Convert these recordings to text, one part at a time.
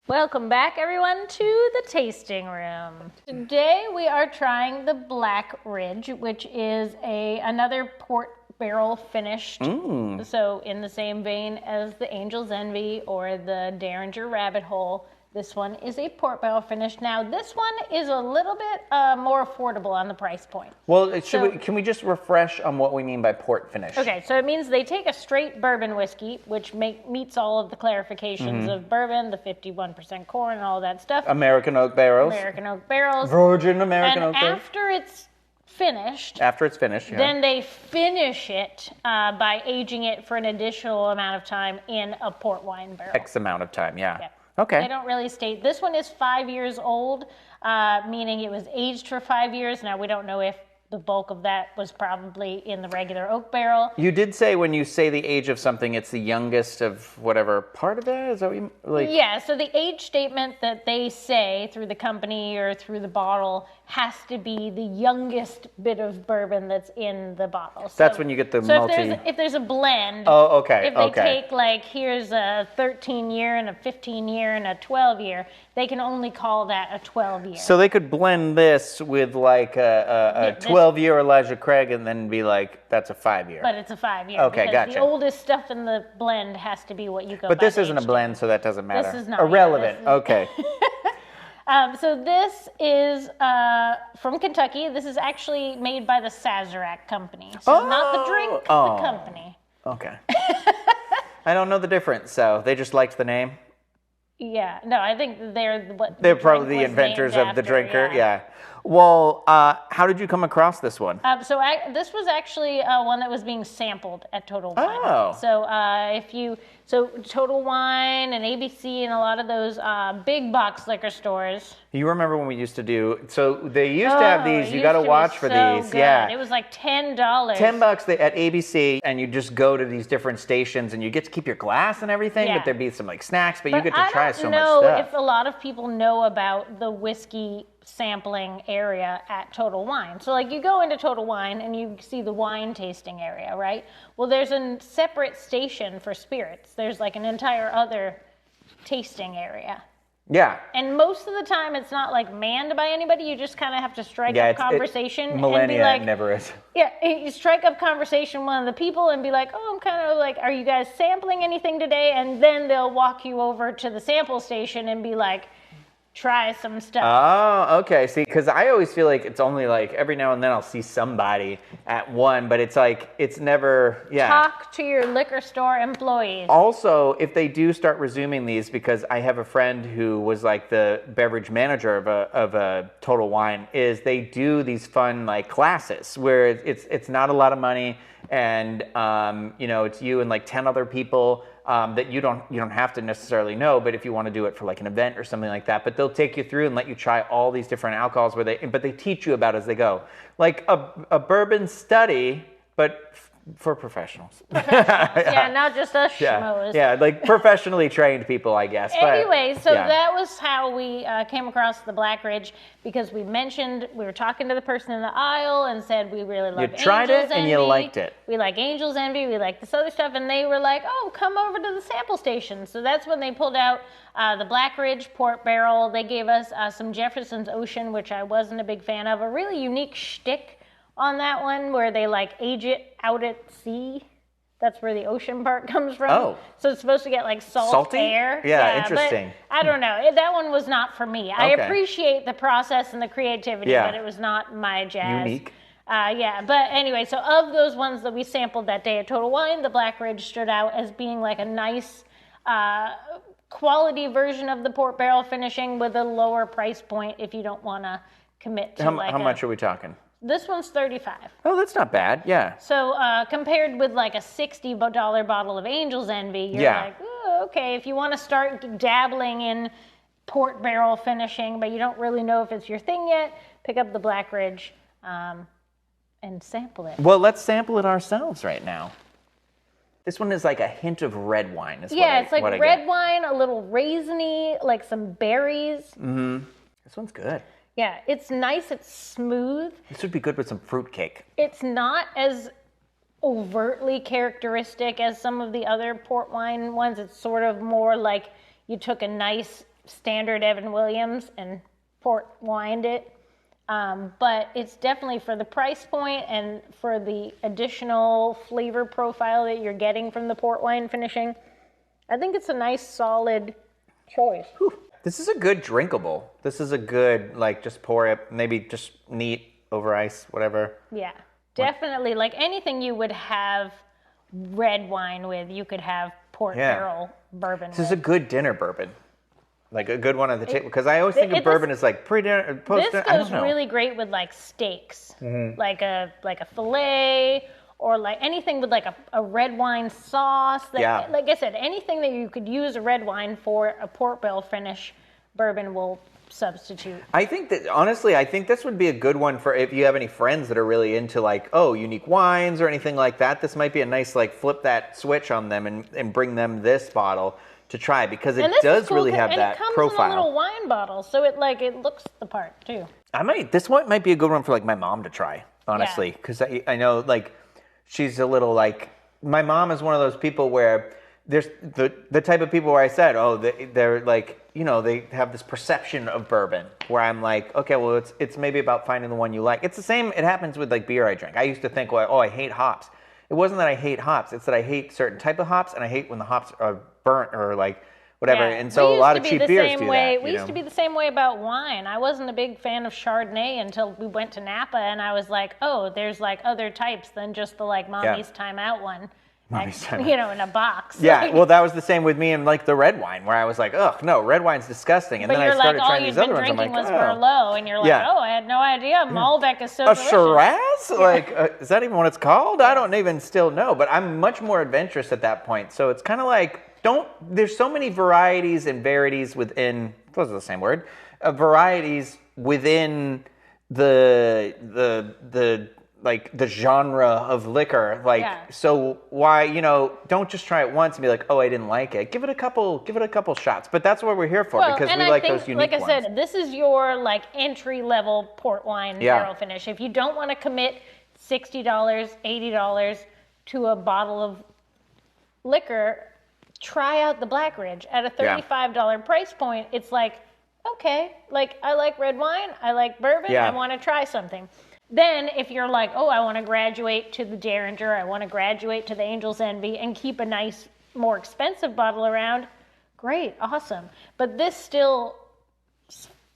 Welcome back, everyone, to the tasting room. Today we are trying the Black Ridge, which is another port barrel finished. So in the same vein as the Angel's Envy or the Derringer Rabbit Hole, this one is a port barrel finish. Now, this one is a little bit more affordable on the price point. Well, can we just refresh on what we mean by port finish? Okay, so it means they take a straight bourbon whiskey, which meets all of the clarifications of bourbon, the 51% corn and all that stuff. American oak barrels. American oak barrels. Virgin American oak barrels. After it's finished, yeah. Then they finish it by aging it for an additional amount of time in a port wine barrel. X amount of time, yeah. Okay. They don't really state. This one is 5 years old, meaning it was aged for 5 years. Now, we don't know if the bulk of that was probably in the regular oak barrel. You did say when you say the age of something, it's the youngest of whatever part of that? Is that what you like? Yeah, so the age statement that they say through the company or through the bottle has to be the youngest bit of bourbon that's in the bottle. So that's when you get the multi... if there's a blend, oh, okay, if they take like, here's a 13-year and a 15-year and a 12-year, they can only call that a 12-year. So they could blend this with like a 12-year Elijah Craig and then be like, that's a 5-year. But it's a 5-year. Okay, because gotcha. the oldest stuff in the blend has to be what you go But by this isn't a blend, so that doesn't matter. This is not. Irrelevant, okay. So this is from Kentucky. This is actually made by the Sazerac company. So not the drink, the company. Okay. I don't know the difference, so they just liked the name? Yeah, no, I think they're probably the inventors of the drinker, yeah. Well, how did you come across this one? This was actually one that was being sampled at Total Wine. Oh. So Total Wine and ABC and a lot of those big box liquor stores. You remember when we used to do, so they used to have these, you got to watch for these. Good. Yeah. It was like $10. $10 at ABC, and you just go to these different stations and you get to keep your glass and everything, but there'd be some like snacks, but you get to try so much stuff. I don't know if a lot of people know about the whiskey sampling area at Total Wine. So like you go into Total Wine and you see the wine tasting area, right? Well, there's a separate station for spirits. There's like an entire other tasting area. Yeah. And most of the time it's not like manned by anybody. You just kind of have to strike up conversation and be like, it never is. Yeah, you strike up conversation with one of the people and be like, oh, I'm kind of like, are you guys sampling anything today? And then they'll walk you over to the sample station and be like, try some stuff. Oh, okay. See, because I always feel like it's only like every now and then I'll see somebody at one, but it's like, it's never, Talk to your liquor store employees. Also, if they do start resuming these, because I have a friend who was like the beverage manager of a Total Wine, is they do these fun like classes where it's not a lot of money and, it's you and like 10 other people. That you don't have to necessarily know, but if you want to do it for like an event or something like that, but they'll take you through and let you try all these different alcohols but they teach you about as they go, like a bourbon study, but for professionals. Yeah, not just us schmoes. Yeah, like professionally trained people, I guess. Anyway, that was how we came across the Black Ridge, because we were talking to the person in the aisle and said we really love Angel's Envy. You tried it and you liked it. We like Angel's Envy, we like this other stuff, and they were like, oh, come over to the sample station. So that's when they pulled out the Black Ridge Port Barrel. They gave us some Jefferson's Ocean, which I wasn't a big fan of, a really unique shtick on that one where they like age it out at sea. That's where the ocean part comes from. Oh. So it's supposed to get like salty air. Yeah, interesting. But I don't know. That one was not for me. I appreciate the process and the creativity, but it was not my jazz. Unique. But anyway, so of those ones that we sampled that day at Total Wine, the Black Ridge stood out as being like a nice quality version of the port barrel finishing with a lower price point if you don't want to commit to how much are we talking? This one's $35. Oh, that's not bad. Yeah. So compared with like a $60 bottle of Angel's Envy, you're like, oh, okay. If you want to start dabbling in port barrel finishing, but you don't really know if it's your thing yet, pick up the Black Ridge and sample it. Well, let's sample it ourselves right now. This one is like a hint of red wine. It's like red wine, a little raisiny, like some berries. Mm-hmm. This one's good. Yeah, it's nice, it's smooth. This would be good with some fruitcake. It's not as overtly characteristic as some of the other port wine ones. It's sort of more like you took a nice standard Evan Williams and port wined it. But it's definitely for the price point and for the additional flavor profile that you're getting from the port wine finishing. I think it's a nice, solid choice. Whew. This is a good drinkable. This is a good, like, just pour it, maybe just neat over ice, whatever. Yeah, definitely. Like anything you would have red wine with, you could have port barrel bourbon with. This is a good dinner bourbon. Like a good one at the table, because I always think of bourbon as like pre-dinner, post-dinner. This goes really great with like steaks, like a fillet, or like anything with like a red wine sauce. That, like I said, anything that you could use a red wine for, a port barrel finish bourbon will substitute. I think that honestly, I think this would be a good one for if you have any friends that are really into like unique wines or anything like that. This might be a nice like flip that switch on them and bring them this bottle to try, because it does really have that profile. And it comes in a little wine bottle, so it looks the part too. This one might be a good one for like my mom to try, honestly, because I know like she's a little like, my mom is one of those people where there's the type of people where I said, they're like, they have this perception of bourbon where I'm like, okay, well it's maybe about finding the one you like. It's the same. It happens with like beer I drink. I used to think, I hate hops. It wasn't that I hate hops. It's that I hate certain type of hops, and I hate when the hops are burnt or like whatever. Yeah. And so a lot of cheap beers do that. We used to be the same way about wine. I wasn't a big fan of Chardonnay until we went to Napa, and I was like, there's like other types than just the like Mommy's Time Out one. In a box. Yeah, well, that was the same with me and like the red wine, where I was like, no, red wine's disgusting. And then I started trying these other ones. I'm like, was Merlot, and you're like, I had no idea. Malbec is so delicious. A Shiraz? Like, is that even what it's called? I don't even still know, but I'm much more adventurous at that point. So it's kind of like, there's so many varieties and verities within, those are the same word, varieties within the genre of liquor, so why, don't just try it once and be like, I didn't like it. Give it a couple shots. But that's what we're here for, because we like those unique ones. Like I said, this is your like entry level port wine barrel finish. If you don't want to commit $60, $80 to a bottle of liquor, try out the Black Ridge at a $35 price point. It's like, okay, like I like red wine, I like bourbon, I want to try something. Then if you're like, I want to graduate to the Derringer, I want to graduate to the Angel's Envy and keep a nice, more expensive bottle around, great, awesome. But this still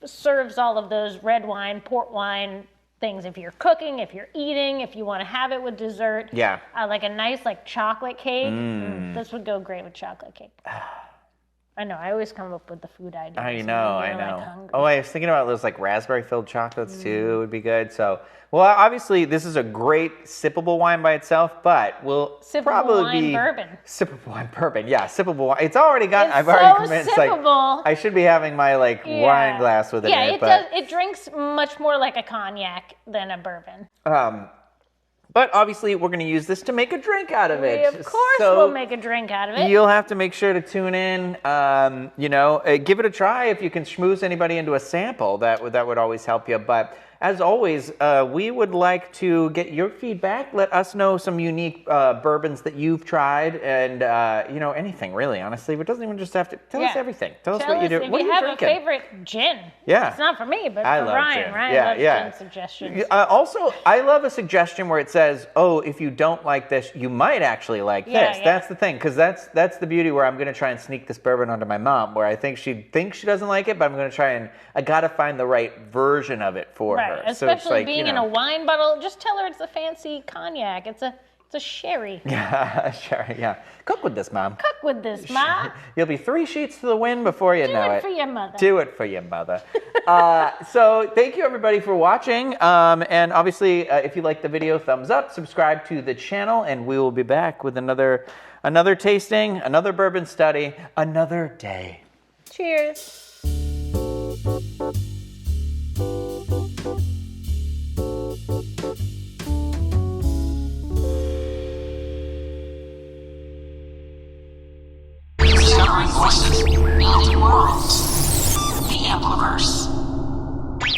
serves all of those red wine, port wine things. If you're cooking, if you're eating, if you want to have it with dessert. Yeah. Like a nice chocolate cake. This would go great with chocolate cake. I know, I always come up with the food ideas. I know. I was thinking about those like raspberry filled chocolates too. It would be good. So, well, obviously this is a great sippable wine by itself, but we'll probably be bourbon. Sippable wine bourbon. Yeah, sippable wine. It's already got. I've already convinced. Sippable. I should be having my wine glass with it. Yeah, it does. It drinks much more like a cognac than a bourbon. But obviously, we're going to use this to make a drink out of it. Of course, we'll make a drink out of it. You'll have to make sure to tune in. Give it a try. If you can schmooze anybody into a sample, that would always help you. But as always, we would like to get your feedback. Let us know some unique bourbons that you've tried, and anything really. Honestly, it doesn't even just have to tell us everything. Tell us what you do. If what you are you have drinking? a favorite gin. Yeah, it's not for me, but I for love Ryan. Gin. Ryan loves gin suggestions. Also, I love a suggestion where it says, if you don't like this, you might actually like this. Yeah. That's the thing, because that's the beauty where I'm going to try and sneak this bourbon onto my mom, where I think she thinks she doesn't like it, but I'm going to try and I got to find the right version of it for her. Especially being in a wine bottle. Just tell her it's a fancy cognac. It's a sherry. Yeah, sherry. Yeah. Cook with this, Mom. Cook with this, Mom. You'll be 3 sheets to the wind before you know it. Do it for your mother. Do it for your mother. So thank you everybody for watching. And obviously, if you like the video, thumbs up, subscribe to the channel, and we will be back with another tasting, another bourbon study, another day. Cheers. Discovering voices, building worlds. The Ampliverse.